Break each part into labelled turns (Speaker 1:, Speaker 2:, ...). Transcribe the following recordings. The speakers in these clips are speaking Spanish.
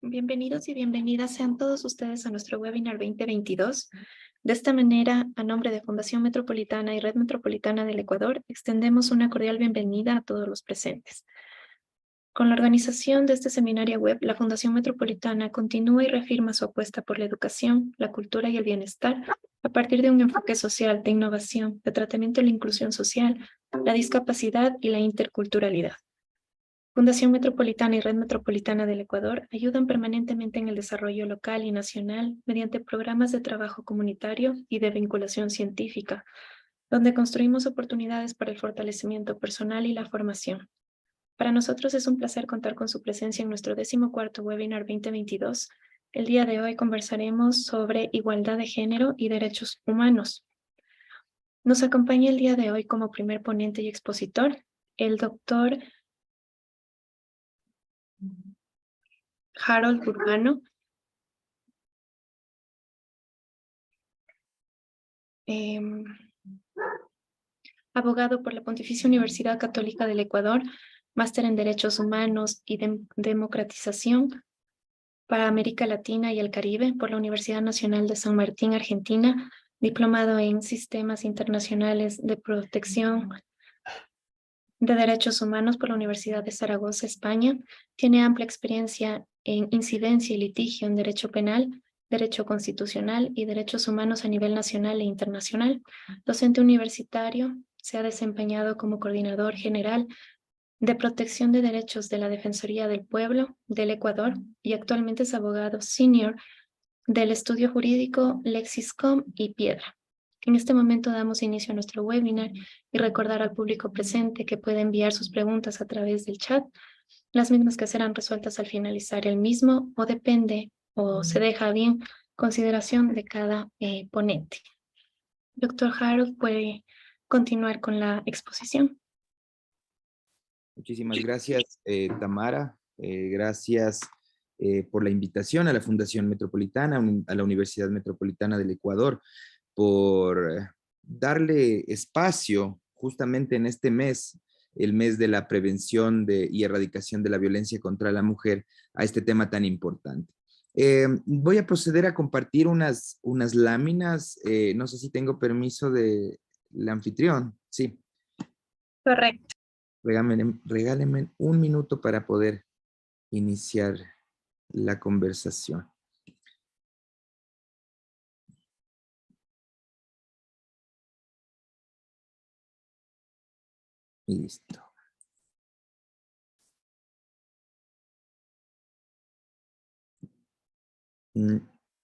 Speaker 1: Bienvenidos y bienvenidas sean todos ustedes a nuestro webinar 2022. De esta manera, a nombre de Fundación Metropolitana y Red Metropolitana del Ecuador, extendemos una cordial bienvenida a todos los presentes. Con la organización de este seminario web, la Fundación Metropolitana continúa y reafirma su apuesta por la educación, la cultura y el bienestar a partir de un enfoque social, de innovación, de tratamiento de la inclusión social, la discapacidad y la interculturalidad. Fundación Metropolitana y Red Metropolitana del Ecuador ayudan permanentemente en el desarrollo local y nacional mediante programas de trabajo comunitario y de vinculación científica, donde construimos oportunidades para el fortalecimiento personal y la formación. Para nosotros es un placer contar con su presencia en nuestro 14º webinar 2022. El día de hoy conversaremos sobre igualdad de género y derechos humanos. Nos acompaña el día de hoy como primer ponente y expositor el doctor Harold Urbano, abogado por la Pontificia Universidad Católica del Ecuador, máster en Derechos Humanos y Democratización para América Latina y el Caribe por la Universidad Nacional de San Martín, Argentina, diplomado en Sistemas Internacionales de Protección de Derechos Humanos por la Universidad de Zaragoza, España. Tiene amplia experiencia en incidencia y litigio en derecho penal, derecho constitucional y derechos humanos a nivel nacional e internacional. Docente universitario, se ha desempeñado como coordinador general de protección de derechos de la Defensoría del Pueblo del Ecuador y actualmente es abogado senior del estudio jurídico Lexiscom y Piedra. En este momento damos inicio a nuestro webinar y recordar al público presente que puede enviar sus preguntas a través del chat, las mismas que serán resueltas al finalizar el mismo o depende o se deja bien consideración de cada ponente. Doctor Harold puede continuar con la exposición.
Speaker 2: Muchísimas gracias, Tamara. Gracias por la invitación a la Fundación Metropolitana, a la Universidad Metropolitana del Ecuador, por darle espacio justamente en este mes, el mes de la prevención y erradicación de la violencia contra la mujer, a este tema tan importante. Voy a proceder a compartir unas láminas. No sé si tengo permiso del anfitrión. Sí.
Speaker 1: Correcto.
Speaker 2: Regálenme un minuto para poder iniciar la conversación. Listo.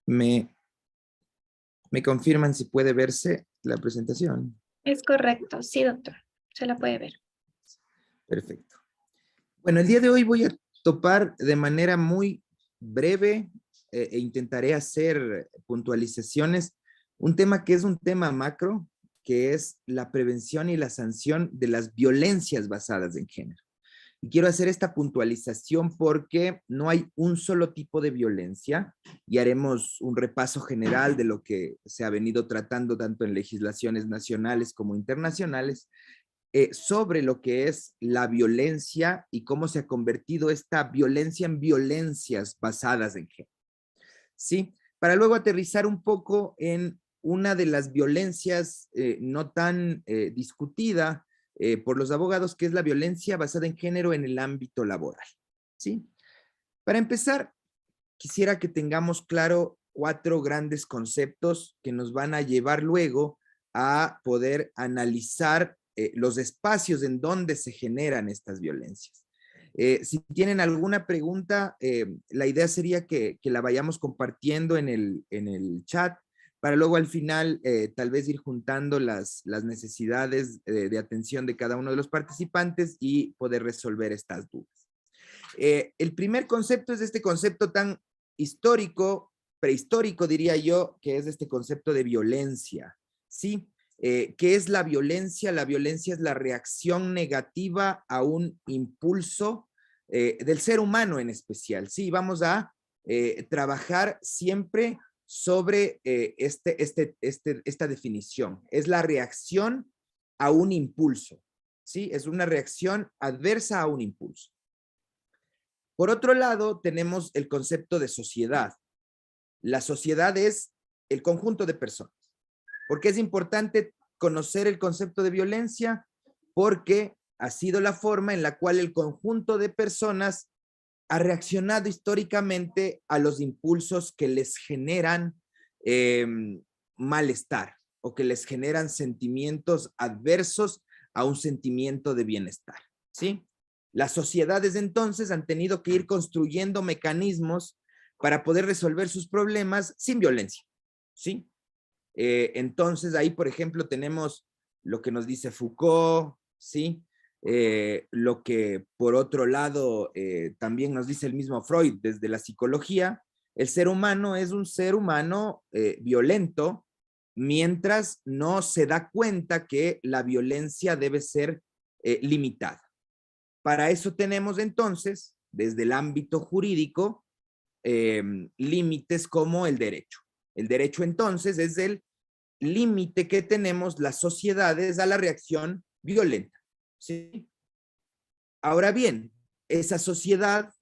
Speaker 2: ¿Me confirman si puede verse la presentación?
Speaker 1: Es correcto, sí, doctor. Se la puede ver.
Speaker 2: Perfecto. Bueno, el día de hoy voy a topar de manera muy breve e intentaré hacer puntualizaciones, un tema que es un tema macro, que es la prevención y la sanción de las violencias basadas en género. Y quiero hacer esta puntualización porque no hay un solo tipo de violencia y haremos un repaso general de lo que se ha venido tratando tanto en legislaciones nacionales como internacionales sobre lo que es la violencia y cómo se ha convertido esta violencia en violencias basadas en género. ¿Sí? Para luego aterrizar un poco en una de las violencias no tan discutida por los abogados, que es la violencia basada en género en el ámbito laboral. ¿Sí? Para empezar, quisiera que tengamos claro 4 grandes conceptos que nos van a llevar luego a poder analizar los espacios en donde se generan estas violencias. Si tienen alguna pregunta, la idea sería que la vayamos compartiendo en el chat para luego al final tal vez ir juntando las necesidades de atención de cada uno de los participantes y poder resolver estas dudas. El primer concepto es este concepto tan histórico, prehistórico diría yo, que es este concepto de violencia, ¿sí? ¿Qué es la violencia? La violencia es la reacción negativa a un impulso del ser humano en especial, ¿sí? Vamos a trabajar siempre sobre esta definición. Es la reacción a un impulso, ¿sí? Es una reacción adversa a un impulso. Por otro lado, tenemos el concepto de sociedad. La sociedad es el conjunto de personas. ¿Por qué es importante conocer el concepto de violencia? Porque ha sido la forma en la cual el conjunto de personas ha reaccionado históricamente a los impulsos que les generan malestar o que les generan sentimientos adversos a un sentimiento de bienestar, ¿sí? Las sociedades entonces han tenido que ir construyendo mecanismos para poder resolver sus problemas sin violencia, ¿sí? Entonces ahí, por ejemplo, tenemos lo que nos dice Foucault, ¿sí? Lo que por otro lado también nos dice el mismo Freud desde la psicología. El ser humano es un ser humano violento mientras no se da cuenta que la violencia debe ser limitada. Para eso tenemos entonces, desde el ámbito jurídico, límites como el derecho. El derecho entonces es el límite que tenemos las sociedades a la reacción violenta, ¿sí? Ahora bien, esa sociedad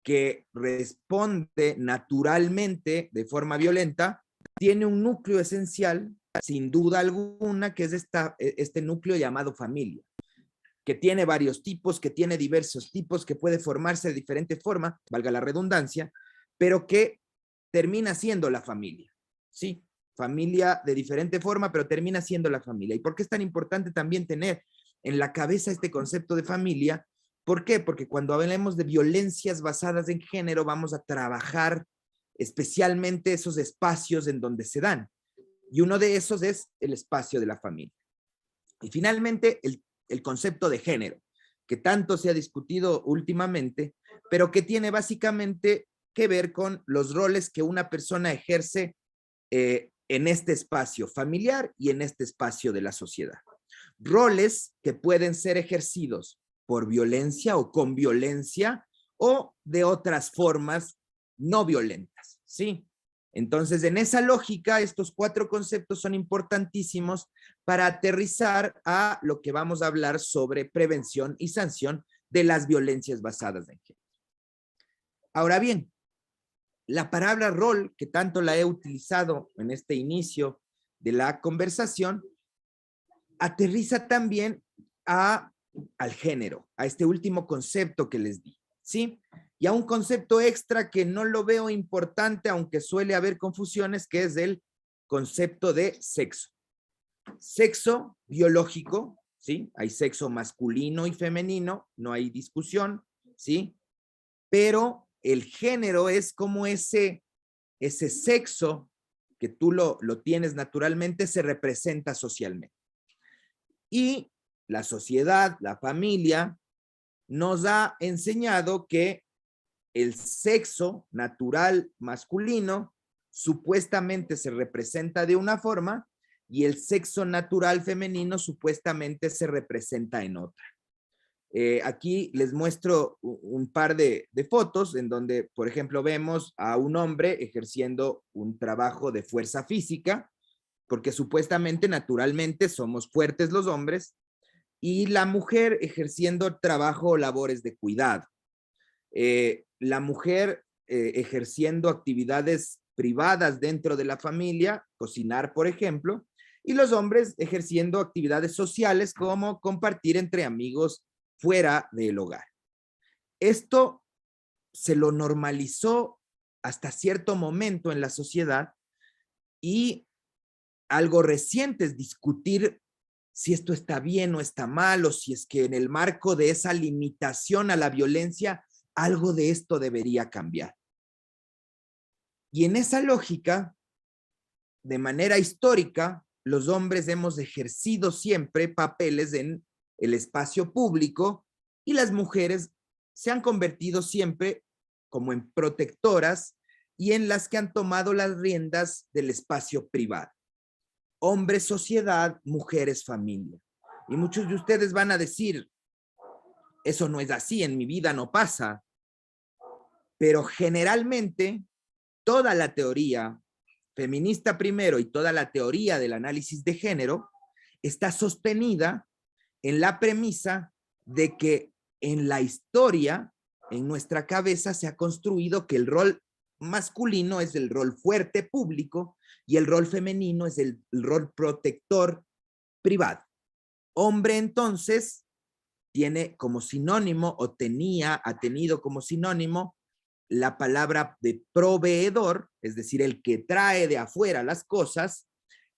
Speaker 2: que responde naturalmente de forma violenta tiene un núcleo esencial, sin duda alguna, que es este núcleo llamado familia, que tiene varios tipos, que tiene diversos tipos, que puede formarse de diferente forma, valga la redundancia, pero que termina siendo la familia, ¿sí? Familia de diferente forma, pero termina siendo la familia. ¿Y por qué es tan importante también tener en la cabeza este concepto de familia? ¿Por qué? Porque cuando hablemos de violencias basadas en género, vamos a trabajar especialmente esos espacios en donde se dan. Y uno de esos es el espacio de la familia. Y finalmente, el concepto de género, que tanto se ha discutido últimamente, pero que tiene básicamente que ver con los roles que una persona ejerce en este espacio familiar y en este espacio de la sociedad. Roles que pueden ser ejercidos por violencia o con violencia o de otras formas no violentas, ¿sí? Entonces, en esa lógica, estos 4 conceptos son importantísimos para aterrizar a lo que vamos a hablar sobre prevención y sanción de las violencias basadas en género. Ahora bien, la palabra rol, que tanto la he utilizado en este inicio de la conversación, aterriza también al género, a este último concepto que les di, ¿sí? Y a un concepto extra que no lo veo importante, aunque suele haber confusiones, que es el concepto de sexo. Sexo biológico, ¿sí? Hay sexo masculino y femenino, no hay discusión, ¿sí? Pero el género es como ese sexo que tú lo tienes naturalmente, se representa socialmente. Y la sociedad, la familia, nos ha enseñado que el sexo natural masculino supuestamente se representa de una forma y el sexo natural femenino supuestamente se representa en otra. Aquí les muestro un par de fotos en donde, por ejemplo, vemos a un hombre ejerciendo un trabajo de fuerza física, porque supuestamente, naturalmente, somos fuertes los hombres, y la mujer ejerciendo trabajo o labores de cuidado. La mujer ejerciendo actividades privadas dentro de la familia, cocinar, por ejemplo, y los hombres ejerciendo actividades sociales como compartir entre amigos fuera del hogar. Esto se lo normalizó hasta cierto momento en la sociedad y algo reciente es discutir si esto está bien o está mal, o si es que en el marco de esa limitación a la violencia, algo de esto debería cambiar. Y en esa lógica, de manera histórica, los hombres hemos ejercido siempre papeles en el espacio público y las mujeres se han convertido siempre como en protectoras y en las que han tomado las riendas del espacio privado. Hombres, sociedad, mujeres, familia. Y muchos de ustedes van a decir, eso no es así, en mi vida no pasa. Pero generalmente, toda la teoría feminista primero y toda la teoría del análisis de género está sostenida en la premisa de que en la historia en nuestra cabeza se ha construido que el rol masculino es el rol fuerte público y el rol femenino es el rol protector privado. Hombre, entonces, tiene como sinónimo o ha tenido como sinónimo la palabra de proveedor, es decir, el que trae de afuera las cosas,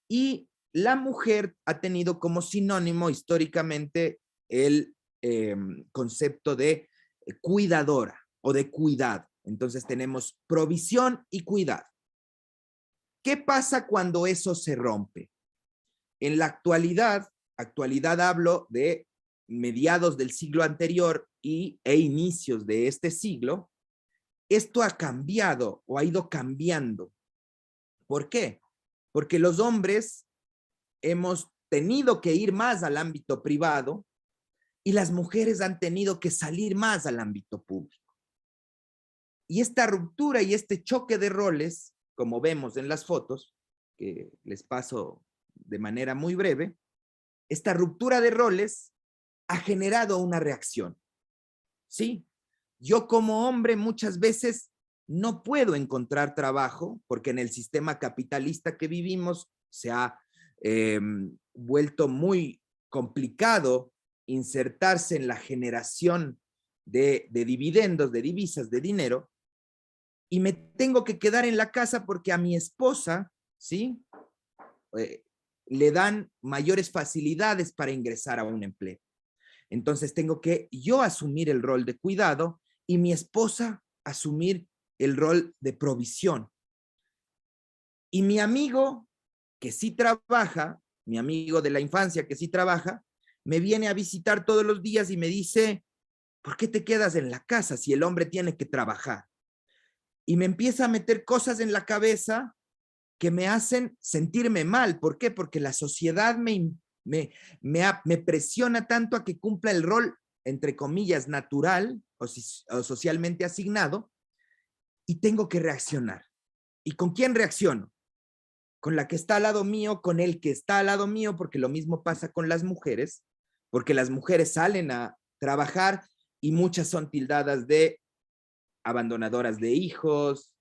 Speaker 2: y la mujer ha tenido como sinónimo históricamente el concepto de cuidadora o de cuidado. Entonces tenemos provisión y cuidado. ¿Qué pasa cuando eso se rompe? En la actualidad hablo de mediados del siglo anterior e inicios de este siglo, esto ha cambiado o ha ido cambiando. ¿Por qué? Porque los hombres hemos tenido que ir más al ámbito privado y las mujeres han tenido que salir más al ámbito público. Y esta ruptura y este choque de roles, como vemos en las fotos, que les paso de manera muy breve, esta ruptura de roles ha generado una reacción. ¿Sí? Yo como hombre muchas veces no puedo encontrar trabajo porque en el sistema capitalista que vivimos se ha vuelto muy complicado insertarse en la generación de dividendos, de divisas, de dinero, y me tengo que quedar en la casa porque a mi esposa, ¿sí? Le dan mayores facilidades para ingresar a un empleo. Entonces tengo que yo asumir el rol de cuidado y mi esposa asumir el rol de provisión. Y mi amigo que sí trabaja, mi amigo de la infancia que sí trabaja, me viene a visitar todos los días y me dice, ¿por qué te quedas en la casa si el hombre tiene que trabajar? Y me empieza a meter cosas en la cabeza que me hacen sentirme mal. ¿Por qué? Porque la sociedad me presiona tanto a que cumpla el rol, entre comillas, natural o socialmente asignado, y tengo que reaccionar. ¿Y con quién reacciono? Con la que está al lado mío, con el que está al lado mío, porque lo mismo pasa con las mujeres, porque las mujeres salen a trabajar y muchas son tildadas de abandonadoras de hijos,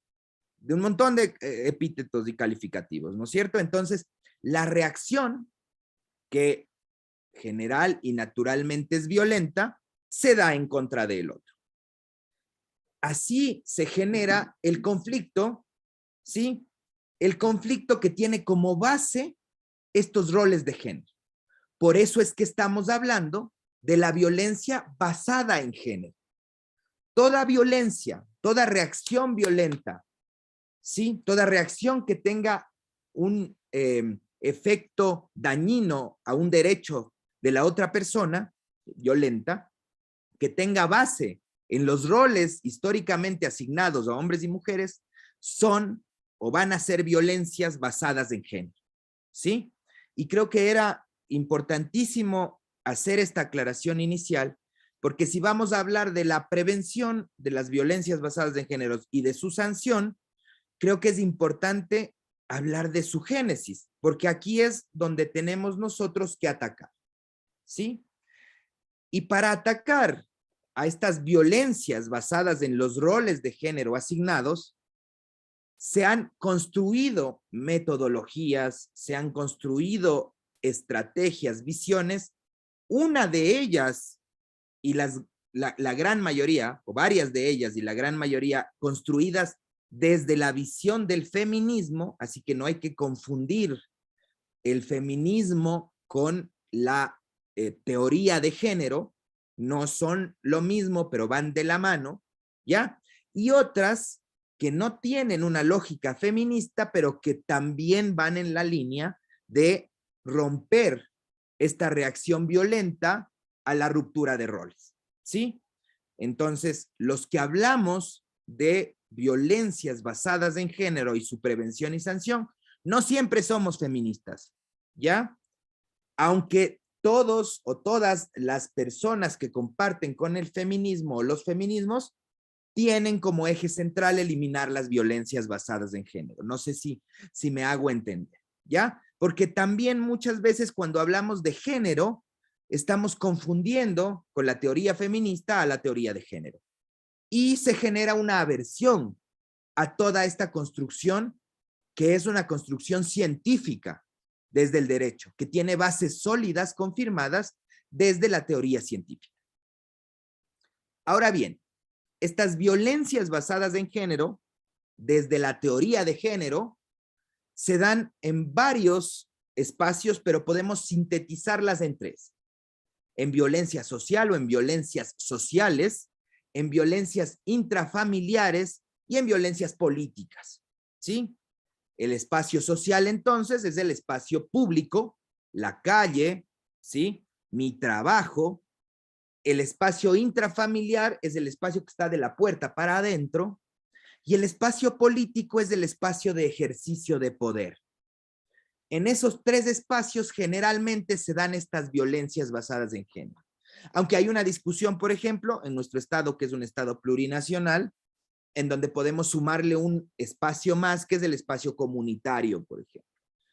Speaker 2: de un montón de epítetos y calificativos, ¿no es cierto? Entonces, la reacción que general y naturalmente es violenta, se da en contra del otro. Así se genera el conflicto, ¿sí? El conflicto que tiene como base estos roles de género. Por eso es que estamos hablando de la violencia basada en género. Toda violencia, toda reacción violenta, ¿sí? Toda reacción que tenga un efecto dañino a un derecho de la otra persona, violenta, que tenga base en los roles históricamente asignados a hombres y mujeres, son o van a ser violencias basadas en género, ¿sí? Y creo que era importantísimo hacer esta aclaración inicial, porque si vamos a hablar de la prevención de las violencias basadas en género y de su sanción, creo que es importante hablar de su génesis, porque aquí es donde tenemos nosotros que atacar, ¿sí? Y para atacar a estas violencias basadas en los roles de género asignados, se han construido metodologías, se han construido estrategias, visiones, una de ellas y la gran mayoría, o varias de ellas y la gran mayoría construidas desde la visión del feminismo, así que no hay que confundir el feminismo con la teoría de género, no son lo mismo, pero van de la mano, ¿ya? Y otras que no tienen una lógica feminista, pero que también van en la línea de romper esta reacción violenta a la ruptura de roles, ¿sí? Entonces, los que hablamos de violencias basadas en género y su prevención y sanción, no siempre somos feministas, ¿ya? Aunque todos o todas las personas que comparten con el feminismo o los feminismos tienen como eje central eliminar las violencias basadas en género. No sé si me hago entender, ¿ya? Porque también muchas veces cuando hablamos de género, estamos confundiendo con la teoría feminista a la teoría de género. y se genera una aversión a toda esta construcción, que es una construcción científica desde el derecho, que tiene bases sólidas confirmadas desde la teoría científica. Ahora bien, estas violencias basadas en género, desde la teoría de género, se dan en varios espacios, pero podemos sintetizarlas en tres: en violencia social o en violencias sociales, en violencias intrafamiliares y en violencias políticas, ¿sí? El espacio social, entonces, es el espacio público, la calle, ¿sí? Mi trabajo. El espacio intrafamiliar es el espacio que está de la puerta para adentro, y el espacio político es el espacio de ejercicio de poder. En esos tres espacios generalmente se dan estas violencias basadas en género. Aunque hay una discusión, por ejemplo, en nuestro estado, que es un estado plurinacional, en donde podemos sumarle un espacio más, que es el espacio comunitario, por ejemplo,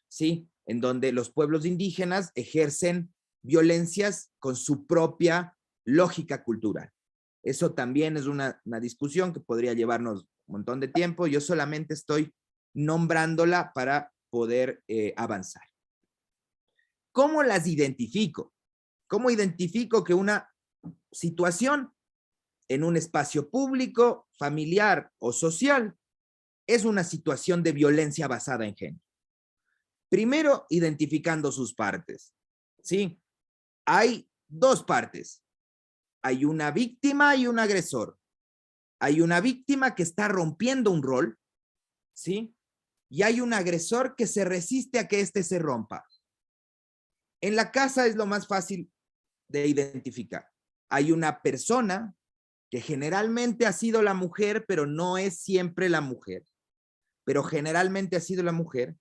Speaker 2: ¿sí? En donde los pueblos indígenas ejercen violencias con su propia lógica cultural. Eso también es una discusión que podría llevarnos un montón de tiempo. Yo solamente estoy nombrándola para poder avanzar. ¿Cómo las identifico? ¿Cómo identifico que una situación en un espacio público, familiar o social es una situación de violencia basada en género? Primero, identificando sus partes, ¿sí? Hay dos partes. Hay una víctima y un agresor. Hay una víctima que está rompiendo un rol, ¿sí? Y hay un agresor que se resiste a que éste se rompa. En la casa es lo más fácil de identificar. Hay una persona que generalmente ha sido la mujer, pero no es siempre la mujer, pero generalmente ha sido la mujer,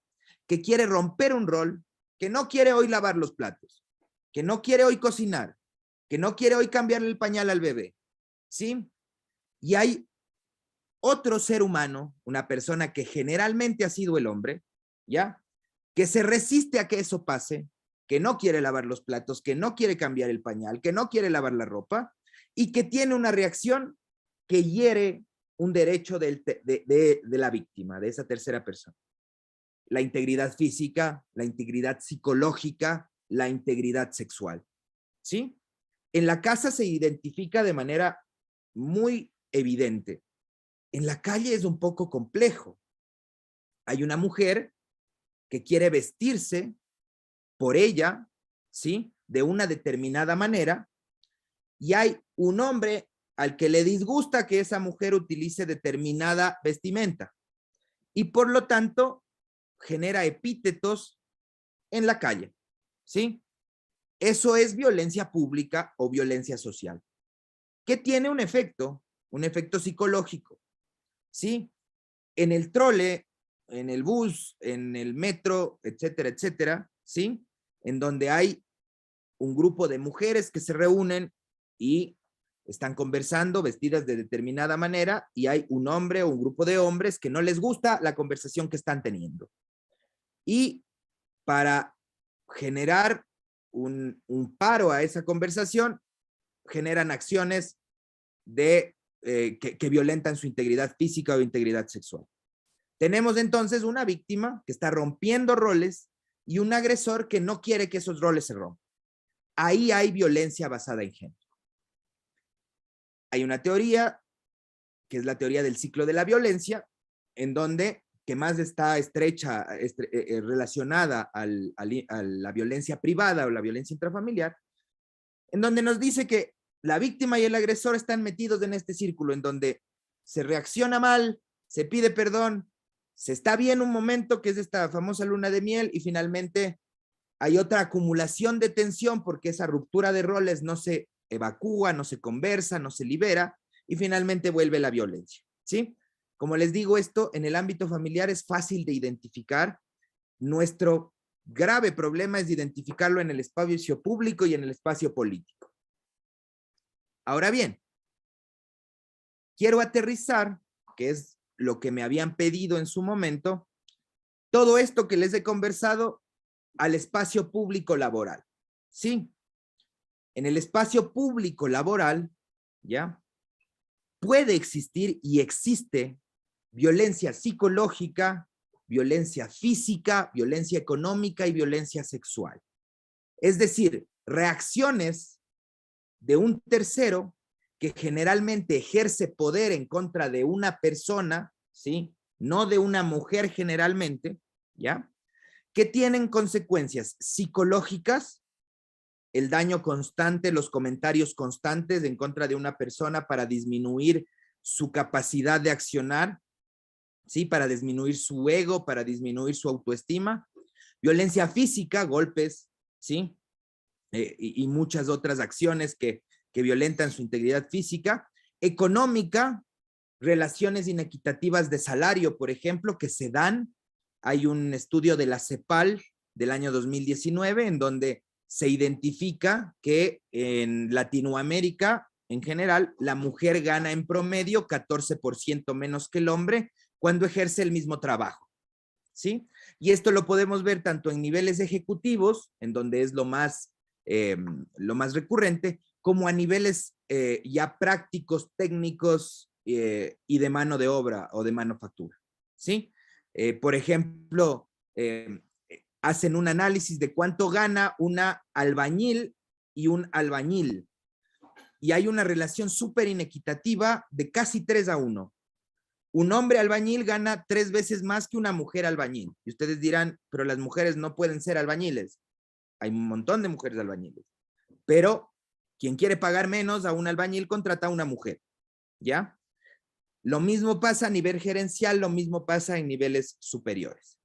Speaker 2: que quiere romper un rol, que no quiere hoy lavar los platos, que no quiere hoy cocinar, que no quiere hoy cambiarle el pañal al bebé, ¿sí? Y hay otro ser humano, una persona que generalmente ha sido el hombre, ¿ya? Que se resiste a que eso pase, que no quiere lavar los platos, que no quiere cambiar el pañal, que no quiere lavar la ropa, y que tiene una reacción que hiere un derecho de la víctima, de esa tercera persona. La integridad física, la integridad psicológica, la integridad sexual, ¿sí? En la casa se identifica de manera muy evidente. En la calle es un poco complejo. Hay una mujer que quiere vestirse por ella, ¿sí? De una determinada manera, y hay un hombre al que le disgusta que esa mujer utilice determinada vestimenta, y por lo tanto genera epítetos en la calle, ¿sí? Eso es violencia pública o violencia social, que tiene un efecto psicológico, ¿sí? En el trole, en el bus, en el metro, etcétera, etcétera, ¿sí? En donde hay un grupo de mujeres que se reúnen y están conversando vestidas de determinada manera, y hay un hombre o un grupo de hombres que no les gusta la conversación que están teniendo. Y para generar un paro a esa conversación, generan acciones que violentan su integridad física o integridad sexual. Tenemos entonces una víctima que está rompiendo roles y un agresor que no quiere que esos roles se rompan. Ahí hay violencia basada en género. Hay una teoría, que es la teoría del ciclo de la violencia, en donde, que más está relacionada a la violencia privada o la violencia intrafamiliar, en donde nos dice que la víctima y el agresor están metidos en este círculo, en donde se reacciona mal, se pide perdón, se está bien un momento, que es esta famosa luna de miel, y finalmente hay otra acumulación de tensión porque esa ruptura de roles no se evacúa, no se conversa, no se libera, y finalmente vuelve la violencia, ¿sí? Como les digo, esto en el ámbito familiar es fácil de identificar. Nuestro grave problema es identificarlo en el espacio público y en el espacio político. Ahora bien, quiero aterrizar, que es lo que me habían pedido en su momento, todo esto que les he conversado al espacio público laboral, ¿sí? En el espacio público laboral, ¿ya? puede existir y existe violencia psicológica, violencia física, violencia económica y violencia sexual. Es decir, reacciones de un tercero que generalmente ejerce poder en contra de una persona, ¿sí? No de una mujer generalmente, ¿ya? Que tienen consecuencias psicológicas, el daño constante, los comentarios constantes en contra de una persona para disminuir su capacidad de accionar, ¿sí? Para disminuir su ego, para disminuir su autoestima. Violencia física, golpes, ¿sí? Y muchas otras acciones que violentan su integridad física. Económica, relaciones inequitativas de salario, por ejemplo, que se dan. Hay un estudio de la CEPAL del año 2019 en donde se identifica que en Latinoamérica, en general, la mujer gana en promedio 14% menos que el hombre cuando ejerce el mismo trabajo, ¿sí? Y esto lo podemos ver tanto en niveles ejecutivos, en donde es lo más recurrente, como a niveles ya prácticos, técnicos y de mano de obra o de manufactura, ¿sí? Por ejemplo, hacen un análisis de cuánto gana una albañil y un albañil. Y hay una relación súper inequitativa de casi 3-1. Un hombre albañil gana 3 veces más que una mujer albañil. Y ustedes dirán, pero las mujeres no pueden ser albañiles. Hay un montón de mujeres albañiles. Pero quien quiere pagar menos a un albañil contrata a una mujer, ¿ya? Lo mismo pasa a nivel gerencial, lo mismo pasa en niveles superiores.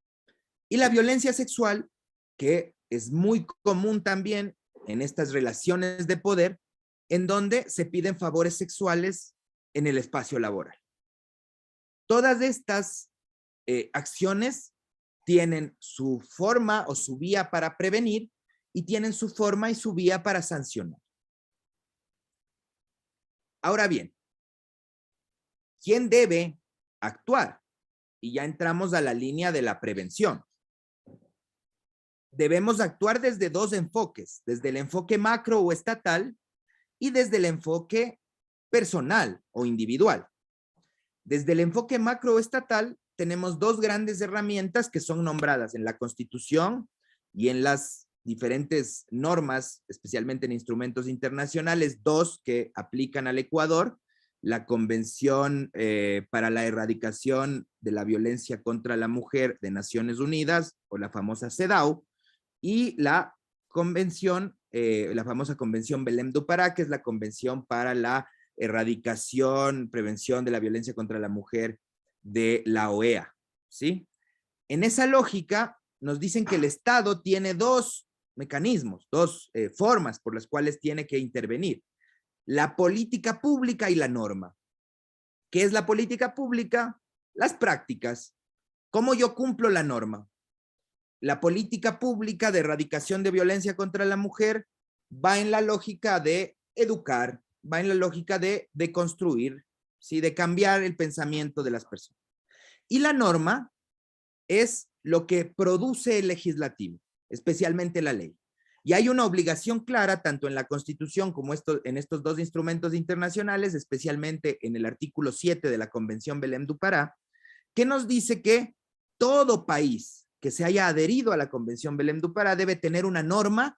Speaker 2: Y la violencia sexual, que es muy común también en estas relaciones de poder, en donde se piden favores sexuales en el espacio laboral. Todas estas acciones tienen su forma o su vía para prevenir y tienen su forma y su vía para sancionar. Ahora bien, ¿quién debe actuar? Y ya entramos a la línea de la prevención. Debemos actuar desde 2 enfoques, desde el enfoque macro o estatal y desde el enfoque personal o individual. Desde el enfoque macro o estatal tenemos 2 grandes herramientas que son nombradas en la Constitución y en las diferentes normas, especialmente en instrumentos internacionales, 2 que aplican al Ecuador: la Convención para la Erradicación de la Violencia contra la Mujer de Naciones Unidas, o la famosa CEDAW, y la convención, la famosa Convención Belém do Pará, que es la Convención para la Erradicación, Prevención de la Violencia contra la Mujer de la OEA, ¿sí? En esa lógica, nos dicen que el Estado tiene 2 mecanismos, 2 formas por las cuales tiene que intervenir: la política pública y la norma. ¿Qué es la política pública? Las prácticas. ¿Cómo yo cumplo la norma? La política pública de erradicación de violencia contra la mujer va en la lógica de educar, va en la lógica de construir, ¿sí? De cambiar el pensamiento de las personas. Y la norma es lo que produce el legislativo, especialmente la ley. Y hay una obligación clara, tanto en la Constitución como en estos 2 instrumentos internacionales, especialmente en el artículo 7 de la Convención Belém do Pará, que nos dice que todo país que se haya adherido a la Convención Belém do Pará debe tener una norma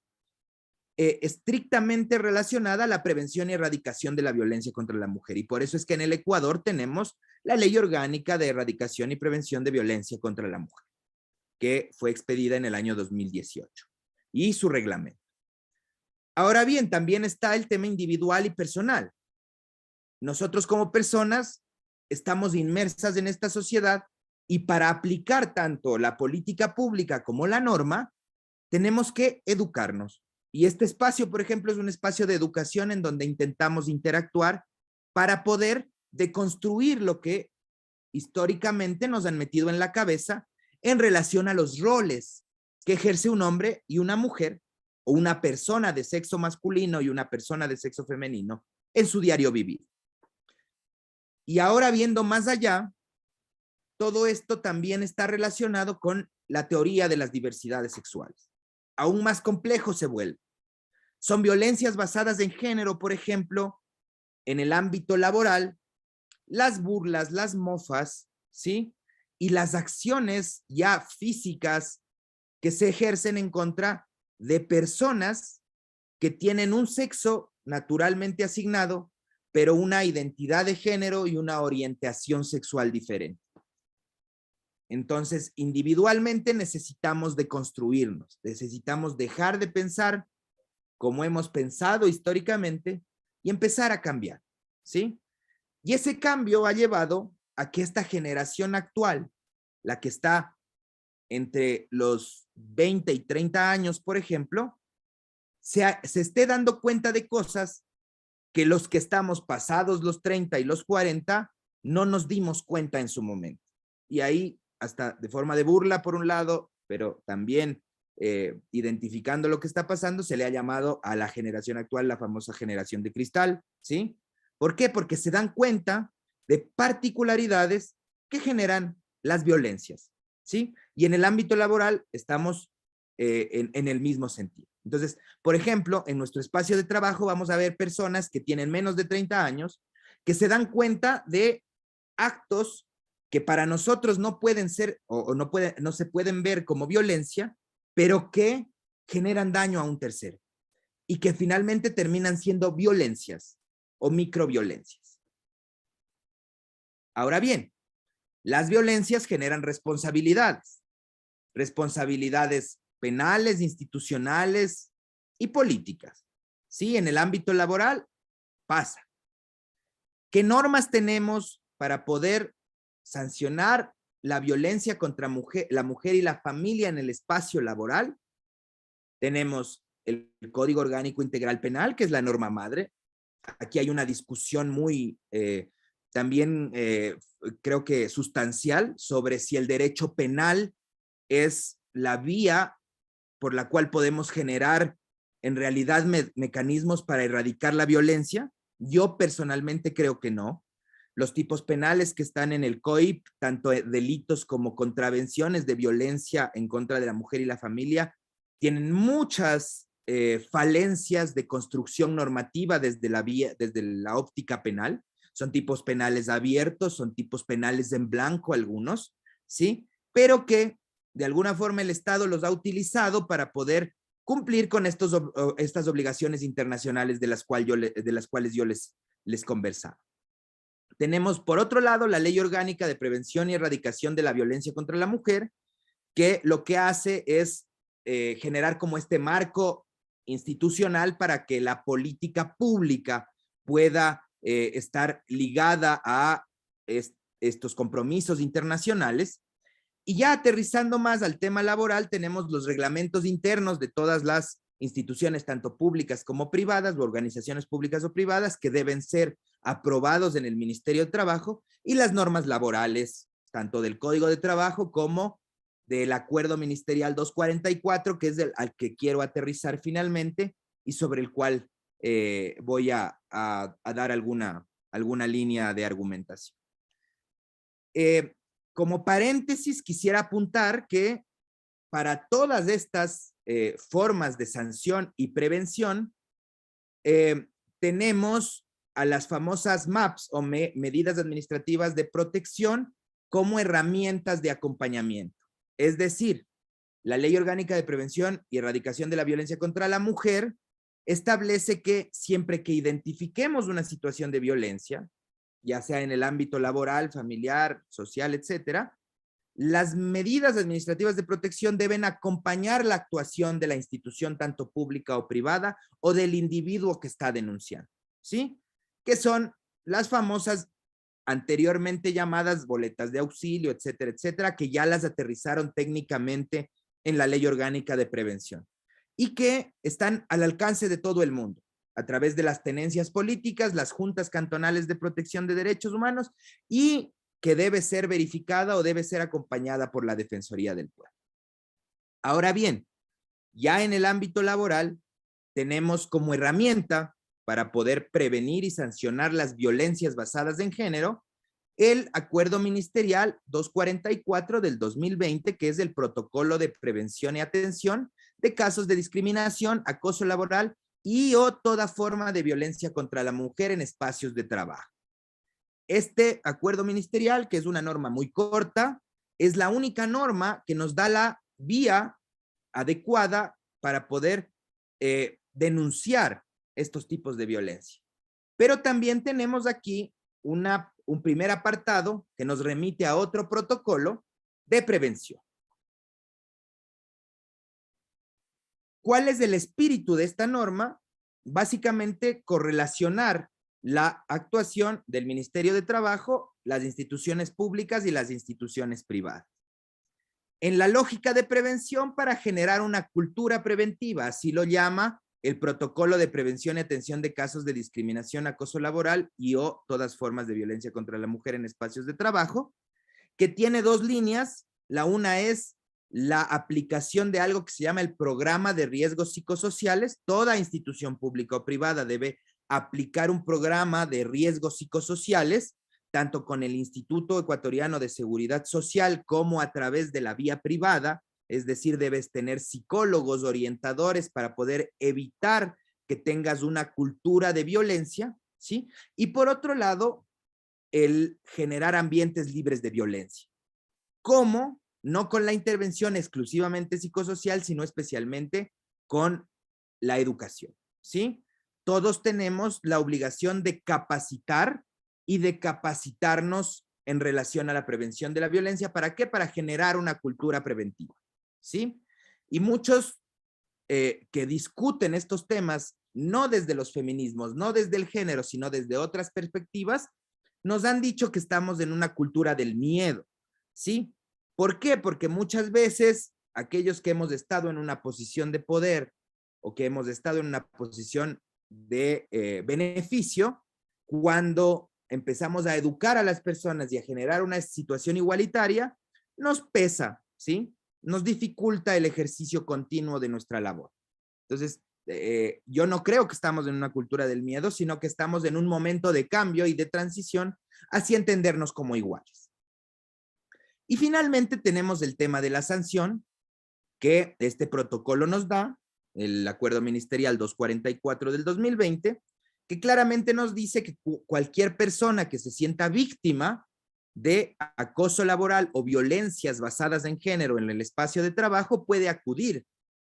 Speaker 2: estrictamente relacionada a la prevención y erradicación de la violencia contra la mujer. Y por eso es que en el Ecuador tenemos la Ley Orgánica de Erradicación y Prevención de Violencia contra la Mujer, que fue expedida en el año 2018, y su reglamento. Ahora bien, también está el tema individual y personal. Nosotros como personas estamos inmersas en esta sociedad, y para aplicar tanto la política pública como la norma, tenemos que educarnos. Y este espacio, por ejemplo, es un espacio de educación en donde intentamos interactuar para poder deconstruir lo que históricamente nos han metido en la cabeza en relación a los roles que ejerce un hombre y una mujer, o una persona de sexo masculino y una persona de sexo femenino, en su diario vivir. Y ahora, viendo más allá, todo esto también está relacionado con la teoría de las diversidades sexuales. Aún más complejo se vuelve. Son violencias basadas en género, por ejemplo, en el ámbito laboral, las burlas, las mofas, ¿sí? Y las acciones ya físicas que se ejercen en contra de personas que tienen un sexo naturalmente asignado, pero una identidad de género y una orientación sexual diferente. Entonces, individualmente necesitamos deconstruirnos, necesitamos dejar de pensar como hemos pensado históricamente y empezar a cambiar, ¿sí? Y ese cambio ha llevado a que esta generación actual, la que está entre los 20 y 30 años, por ejemplo, se esté dando cuenta de cosas que los que estamos pasados los 30 y los 40 no nos dimos cuenta en su momento. Y ahí, hasta de forma de burla por un lado, pero también identificando lo que está pasando, se le ha llamado a la generación actual la famosa generación de cristal, ¿sí? ¿Por qué? Porque se dan cuenta de particularidades que generan las violencias, ¿sí? Y en el ámbito laboral estamos en el mismo sentido. Entonces, por ejemplo, en nuestro espacio de trabajo vamos a ver personas que tienen menos de 30 años que se dan cuenta de actos que para nosotros no pueden ser o no se pueden ver como violencia, pero que generan daño a un tercero y que finalmente terminan siendo violencias o microviolencias. Ahora bien, las violencias generan responsabilidades penales, institucionales y políticas. ¿Sí? En el ámbito laboral pasa. ¿Qué normas tenemos para poder sancionar la violencia contra la mujer y la familia en el espacio laboral? Tenemos el Código Orgánico Integral Penal, que es la norma madre. Aquí hay una discusión muy también creo que sustancial sobre si el derecho penal es la vía por la cual podemos generar en realidad mecanismos para erradicar la violencia. Yo personalmente creo que no. Los tipos penales que están en el COIP, tanto delitos como contravenciones de violencia en contra de la mujer y la familia, tienen muchas falencias de construcción normativa desde la óptica penal. Son tipos penales abiertos, son tipos penales en blanco algunos, ¿sí? Pero que de alguna forma el Estado los ha utilizado para poder cumplir con estas obligaciones internacionales de las cuales yo les conversaba. Tenemos, por otro lado, la Ley Orgánica de Prevención y Erradicación de la Violencia contra la Mujer, que lo que hace es generar como este marco institucional para que la política pública pueda estar ligada a estos compromisos internacionales. Y ya aterrizando más al tema laboral, tenemos los reglamentos internos de todas las instituciones, tanto públicas como privadas, o organizaciones públicas o privadas, que deben ser aprobados en el Ministerio de Trabajo, y las normas laborales, tanto del Código de Trabajo como del Acuerdo Ministerial 244, que es al que quiero aterrizar finalmente, y sobre el cual voy a dar alguna línea de argumentación. Como paréntesis, quisiera apuntar que para todas estas formas de sanción y prevención, tenemos a las famosas MAPs o medidas administrativas de protección como herramientas de acompañamiento. Es decir, la Ley Orgánica de Prevención y Erradicación de la Violencia contra la Mujer establece que siempre que identifiquemos una situación de violencia, ya sea en el ámbito laboral, familiar, social, etcétera, las medidas administrativas de protección deben acompañar la actuación de la institución, tanto pública o privada, o del individuo que está denunciando, ¿sí? Que son las famosas anteriormente llamadas boletas de auxilio, etcétera, etcétera, que ya las aterrizaron técnicamente en la Ley Orgánica de Prevención y que están al alcance de todo el mundo a través de las tenencias políticas, las juntas cantonales de protección de derechos humanos, y que debe ser verificada o debe ser acompañada por la Defensoría del Pueblo. Ahora bien, ya en el ámbito laboral tenemos como herramienta para poder prevenir y sancionar las violencias basadas en género el Acuerdo Ministerial 244 del 2020, que es el Protocolo de Prevención y Atención de casos de discriminación, acoso laboral y o toda forma de violencia contra la mujer en espacios de trabajo. Este acuerdo ministerial, que es una norma muy corta, es la única norma que nos da la vía adecuada para poder denunciar estos tipos de violencia. Pero también tenemos aquí un primer apartado que nos remite a otro protocolo de prevención. ¿Cuál es el espíritu de esta norma? Básicamente correlacionar la actuación del Ministerio de Trabajo, las instituciones públicas y las instituciones privadas. En la lógica de prevención para generar una cultura preventiva, así lo llama el Protocolo de Prevención y Atención de Casos de Discriminación, Acoso Laboral y o todas formas de violencia contra la mujer en espacios de trabajo, que tiene dos líneas. La una es la aplicación de algo que se llama el Programa de Riesgos Psicosociales. Toda institución pública o privada debe aplicar un programa de riesgos psicosociales, tanto con el Instituto Ecuatoriano de Seguridad Social como a través de la vía privada, es decir, debes tener psicólogos, orientadores para poder evitar que tengas una cultura de violencia, ¿sí? Y por otro lado, el generar ambientes libres de violencia. ¿Cómo? No con la intervención exclusivamente psicosocial, sino especialmente con la educación, ¿sí? Todos tenemos la obligación de capacitar y de capacitarnos en relación a la prevención de la violencia. ¿Para qué? Para generar una cultura preventiva, ¿sí? Y muchos que discuten estos temas, no desde los feminismos, no desde el género, sino desde otras perspectivas, nos han dicho que estamos en una cultura del miedo, ¿sí? ¿Por qué? Porque muchas veces aquellos que hemos estado en una posición de poder o que hemos estado en una posición de beneficio, cuando empezamos a educar a las personas y a generar una situación igualitaria, nos pesa, ¿sí? Nos dificulta el ejercicio continuo de nuestra labor. Entonces, yo no creo que estamos en una cultura del miedo, sino que estamos en un momento de cambio y de transición hacia entendernos como iguales. Y finalmente tenemos el tema de la sanción, que este protocolo nos da, el Acuerdo Ministerial 244 del 2020, que claramente nos dice que cualquier persona que se sienta víctima de acoso laboral o violencias basadas en género en el espacio de trabajo puede acudir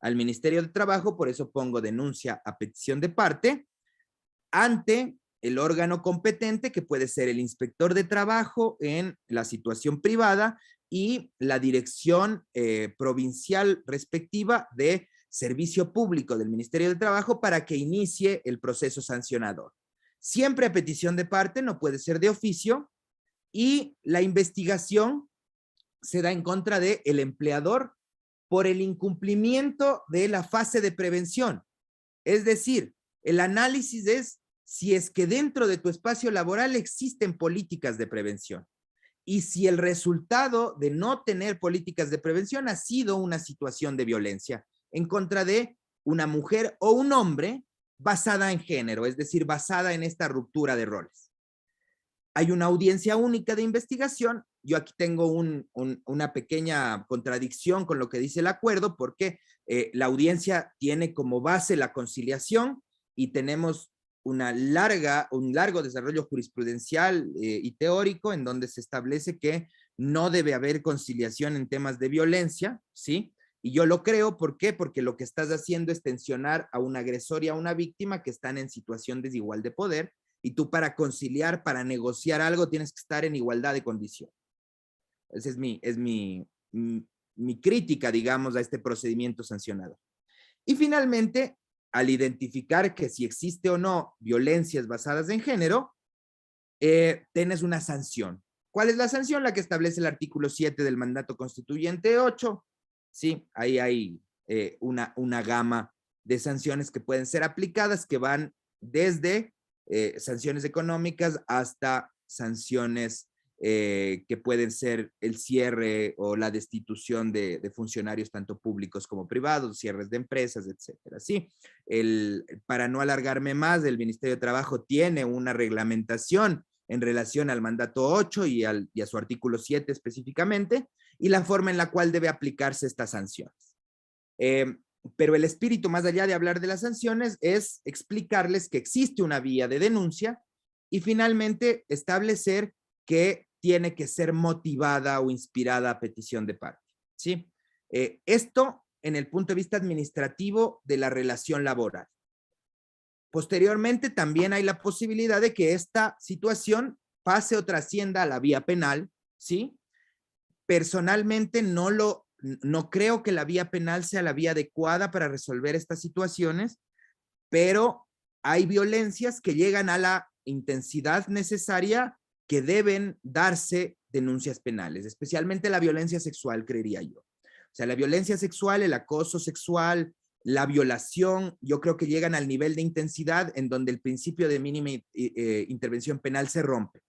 Speaker 2: al Ministerio de Trabajo, por eso pongo denuncia a petición de parte, ante el órgano competente, que puede ser el inspector de trabajo en la situación privada y la dirección provincial respectiva de servicio público del Ministerio de Trabajo para que inicie el proceso sancionador. Siempre a petición de parte, no puede ser de oficio, y la investigación se da en contra del empleador por el incumplimiento de la fase de prevención. Es decir, el análisis es si es que dentro de tu espacio laboral existen políticas de prevención y si el resultado de no tener políticas de prevención ha sido una situación de violencia en contra de una mujer o un hombre basada en género, es decir, basada en esta ruptura de roles. Hay una audiencia única de investigación. Yo aquí tengo una pequeña contradicción con lo que dice el acuerdo, porque la audiencia tiene como base la conciliación y tenemos un largo desarrollo jurisprudencial y teórico en donde se establece que no debe haber conciliación en temas de violencia, ¿sí? Y yo lo creo, ¿por qué? Porque lo que estás haciendo es tensionar a un agresor y a una víctima que están en situación desigual de poder, y tú para conciliar, para negociar algo, tienes que estar en igualdad de condición. Esa es mi crítica, digamos, a este procedimiento sancionador. Y finalmente, al identificar que si existe o no violencias basadas en género, tienes una sanción. ¿Cuál es la sanción? La que establece el artículo 7 del mandato constituyente 8. Sí, ahí hay una gama de sanciones que pueden ser aplicadas, que van desde sanciones económicas hasta sanciones que pueden ser el cierre o la destitución de funcionarios tanto públicos como privados, cierres de empresas, etcétera. Sí, para no alargarme más, el Ministerio de Trabajo tiene una reglamentación en relación al mandato 8 y a su artículo 7 específicamente, y la forma en la cual debe aplicarse estas sanciones. Pero el espíritu, más allá de hablar de las sanciones, es explicarles que existe una vía de denuncia Y finalmente, establecer que tiene que ser motivada o inspirada a petición de parte, ¿sí? Esto en el punto de vista administrativo de la relación laboral. Posteriormente, también hay la posibilidad de que esta situación pase o trascienda a la vía penal, ¿sí? Personalmente no creo que la vía penal sea la vía adecuada para resolver estas situaciones, pero hay violencias que llegan a la intensidad necesaria que deben darse denuncias penales, especialmente la violencia sexual, creería yo. O sea, la violencia sexual, el acoso sexual, la violación, yo creo que llegan al nivel de intensidad en donde el principio de mínima intervención penal se rompe.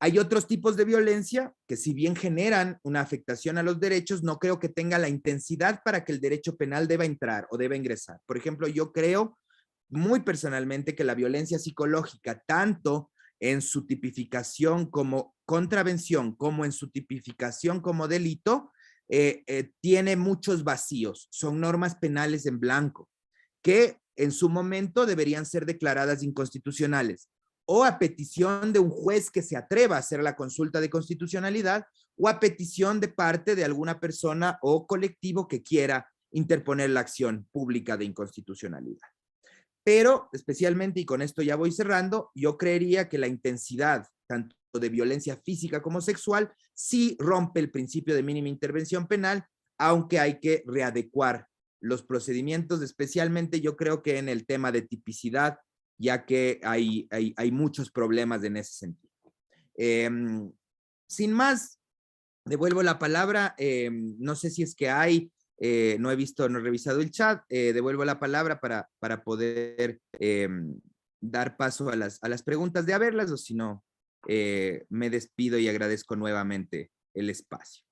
Speaker 2: Hay otros tipos de violencia que si bien generan una afectación a los derechos, no creo que tenga la intensidad para que el derecho penal deba entrar o deba ingresar. Por ejemplo, yo creo muy personalmente que la violencia psicológica, tanto en su tipificación como contravención, como en su tipificación como delito, tiene muchos vacíos. Son normas penales en blanco que en su momento deberían ser declaradas inconstitucionales o a petición de un juez que se atreva a hacer la consulta de constitucionalidad o a petición de parte de alguna persona o colectivo que quiera interponer la acción pública de inconstitucionalidad. Pero especialmente, y con esto ya voy cerrando, yo creería que la intensidad tanto de violencia física como sexual sí rompe el principio de mínima intervención penal, aunque hay que readecuar los procedimientos, especialmente yo creo que en el tema de tipicidad, ya que hay muchos problemas en ese sentido. Sin más, devuelvo la palabra, no sé si es que hay, no he revisado el chat, devuelvo la palabra para poder dar paso a las preguntas de haberlas, o si no, me despido y agradezco nuevamente el espacio.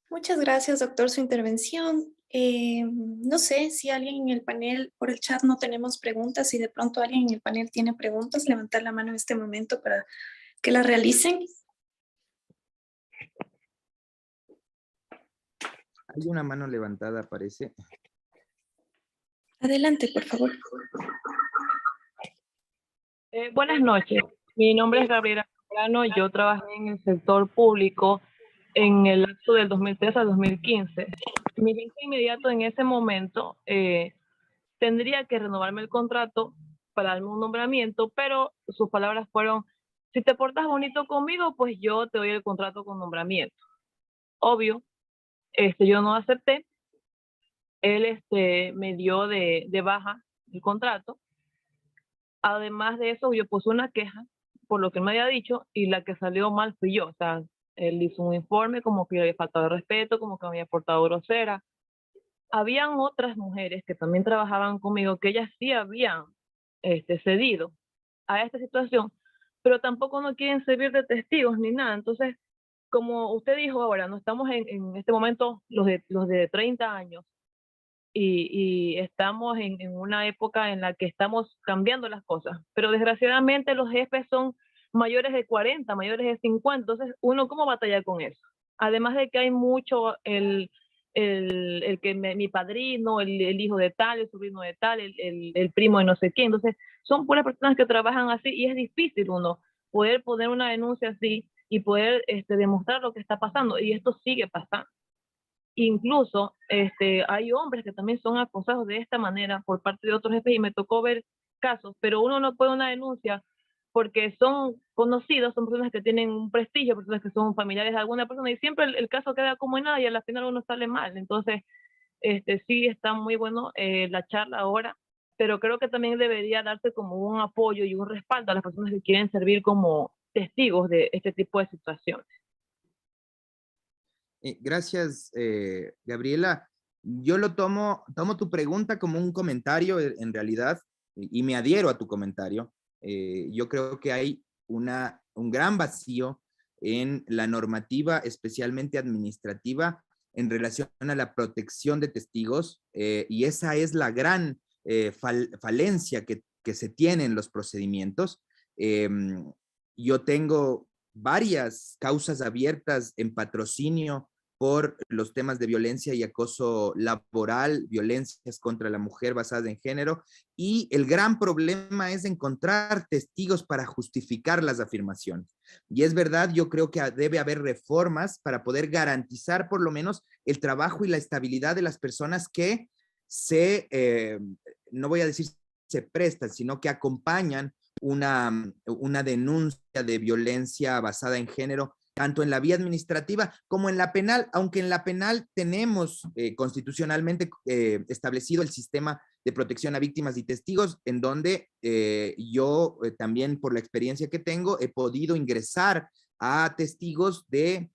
Speaker 1: Muchas gracias, doctor, su intervención. No sé si alguien en el panel, por el chat no tenemos preguntas, si de pronto alguien en el panel tiene preguntas, levantar la mano en este momento para que la realicen.
Speaker 2: Hay una mano levantada, parece.
Speaker 1: Adelante, por favor.
Speaker 3: Buenas noches, mi nombre es Gabriela Zambrano, yo trabajé en el sector público en el lapso del 2003 al 2015. Mi jefe inmediato en ese momento tendría que renovarme el contrato para darme un nombramiento, pero sus palabras fueron: si te portas bonito conmigo, pues yo te doy el contrato con nombramiento. Obvio, yo no acepté. Él me dio de baja el contrato. Además de eso, yo puse una queja por lo que me había dicho, y la que salió mal fui yo. O sea, él hizo un informe como que había faltado de respeto, como que me había portado grosera. Habían otras mujeres que también trabajaban conmigo que ellas sí habían cedido a esta situación, pero tampoco no quieren servir de testigos ni nada. Entonces, como usted dijo ahora, no estamos en este momento los de 30 años, y estamos en una época en la que estamos cambiando las cosas, pero desgraciadamente los jefes son mayores de 40, mayores de 50, entonces uno cómo batalla con eso. Además de que hay mucho el que mi padrino, el hijo de tal, el sobrino de tal, el primo de no sé quién, entonces son puras personas que trabajan así, y es difícil uno poder poner una denuncia así y poder demostrar lo que está pasando, y esto sigue pasando. Incluso hay hombres que también son acosados de esta manera por parte de otros jefes, y me tocó ver casos, pero uno no puede una denuncia porque son conocidos, son personas que tienen un prestigio, personas que son familiares de alguna persona, y siempre el caso queda como en nada y al final uno sale mal. Entonces, sí está muy bueno la charla ahora, pero creo que también debería darse como un apoyo y un respaldo a las personas que quieren servir como testigos de este tipo de situaciones.
Speaker 2: Gracias, Gabriela. Yo tomo tu pregunta como un comentario en realidad, y me adhiero a tu comentario. Yo creo que hay un gran vacío en la normativa, especialmente administrativa, en relación a la protección de testigos, y esa es la gran falencia que se tiene en los procedimientos. Yo tengo varias causas abiertas en patrocinio por los temas de violencia y acoso laboral, violencias contra la mujer basadas en género, y el gran problema es encontrar testigos para justificar las afirmaciones. Y es verdad, yo creo que debe haber reformas para poder garantizar por lo menos el trabajo y la estabilidad de las personas que no voy a decir se prestan, sino que acompañan una denuncia de violencia basada en género, tanto en la vía administrativa como en la penal, aunque en la penal tenemos constitucionalmente establecido el sistema de protección a víctimas y testigos, en donde yo también por la experiencia que tengo he podido ingresar a testigos de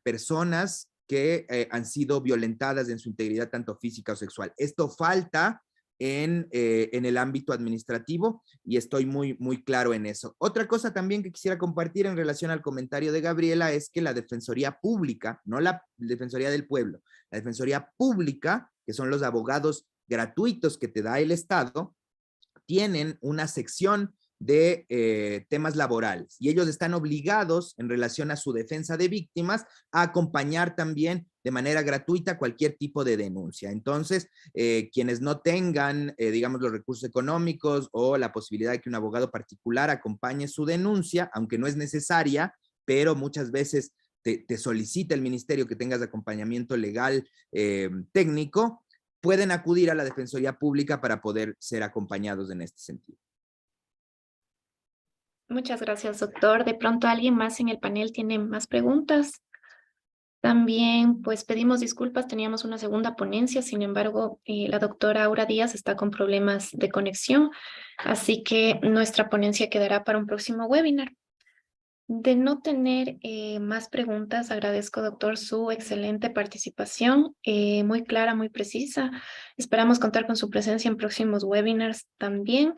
Speaker 2: personas que han sido violentadas en su integridad tanto física o sexual. Esto falta en el ámbito administrativo y estoy muy claro en eso. Otra cosa también que quisiera compartir en relación al comentario de Gabriela es que la Defensoría Pública, no la Defensoría del Pueblo, la Defensoría Pública, que son los abogados gratuitos que te da el Estado, tienen una sección de temas laborales y ellos están obligados en relación a su defensa de víctimas a acompañar también de manera gratuita cualquier tipo de denuncia. Entonces, quienes no tengan, digamos, los recursos económicos o la posibilidad de que un abogado particular acompañe su denuncia, aunque no es necesaria, pero muchas veces te solicita el ministerio que tengas acompañamiento legal técnico, pueden acudir a la Defensoría Pública para poder ser acompañados en este sentido.
Speaker 1: Muchas gracias, doctor. De pronto alguien más en el panel tiene más preguntas. También, pues pedimos disculpas, teníamos una segunda ponencia, sin embargo, la doctora Aura Díaz está con problemas de conexión, así que nuestra ponencia quedará para un próximo webinar. De no tener más preguntas, agradezco, doctor, su excelente participación, muy clara, muy precisa. Esperamos contar con su presencia en próximos webinars también.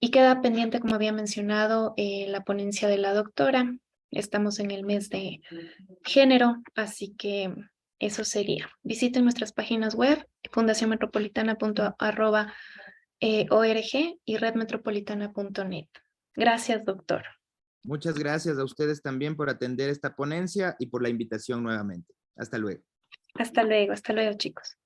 Speaker 1: Y queda pendiente, como había mencionado, la ponencia de la doctora. Estamos en el mes de género, así que eso sería. Visiten nuestras páginas web, fundacionmetropolitana.org y redmetropolitana.net. Gracias, doctor.
Speaker 2: Muchas gracias a ustedes también por atender esta ponencia y por la invitación nuevamente. Hasta luego.
Speaker 1: Hasta luego, chicos.